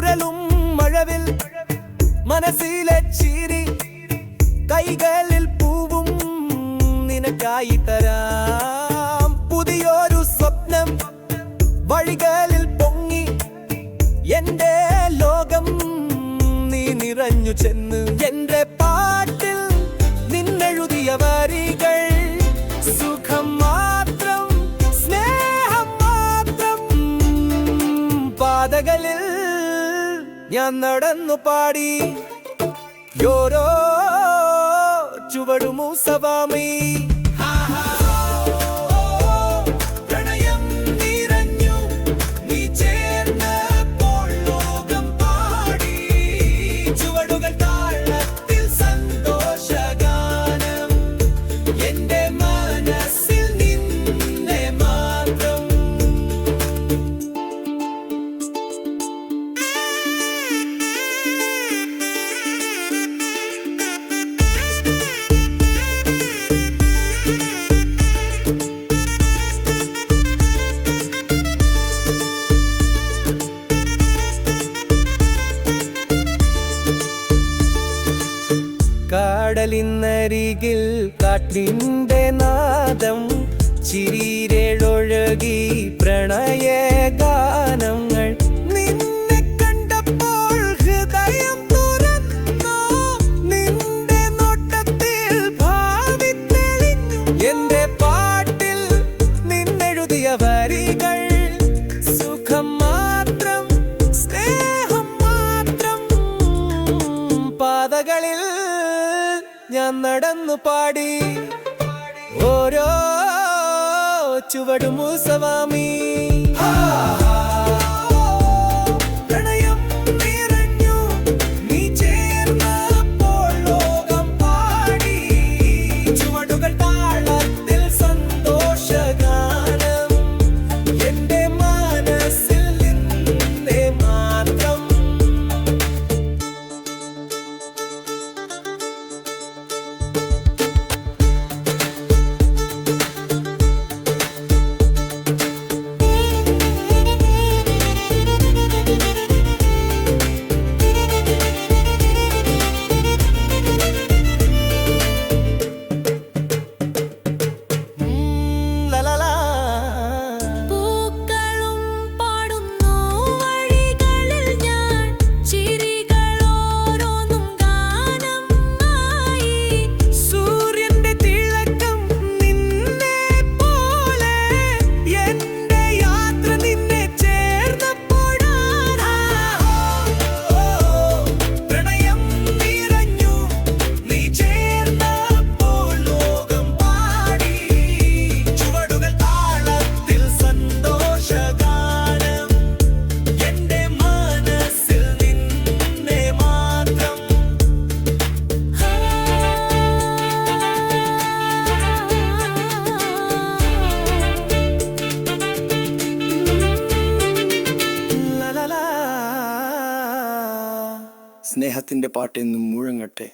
ഉരലും മഴവിൽ മനസ്സിലെ ചിരി കൈകളിൽ പൂവും നിനക്കായി തരാം പുതിയൊരു സ്വപ്നം വഴികളിൽ പൊങ്ങി എന്റെ ലോകം നീ നിറഞ്ഞു ചെന്ന് എന്റെ പാട്ടിൽ നിന്നെഴുതിയ വരികൾ സുഖം മാത്രം സ്നേഹം മാത്രം പാതകളിൽ ഞാൻ നടന്നു പാടി ഓരോ ചുവടുമൂസവാമി കടലിനരികിൽ കാറ്റിന്റെ നാദം ചിരിയിലൊഴുകി പ്രണയഗാനങ്ങൾ നിന്നെ കണ്ടപ്പോൾ ഹൃദയം തുറന്നു നിന്റെ നോട്ടത്തിൽ ഭാവി തെളിഞ്ഞു എന്റെ പാട്ടിൽ നിന്നെഴുതിയ വരികൾ സുഖം മാത്രം സ്നേഹം മാത്രം പാതകളിൽ ഞാൻ നടന്നു പാടി ഓരോ ചുവടുമൂസവാമി പ്രണയം നിറഞ്ഞു നീ ചേർന്നപ്പോൾ ലോകം പാടി ചുവടുകൾ താളത്തിൽ സന്തോഷഗാനം എന്റെ മനസ്സിൽ നിന്നെ മാത്രം സ്നേഹത്തിൻ്റെ പാട്ടെന്നും മുഴങ്ങട്ടെ.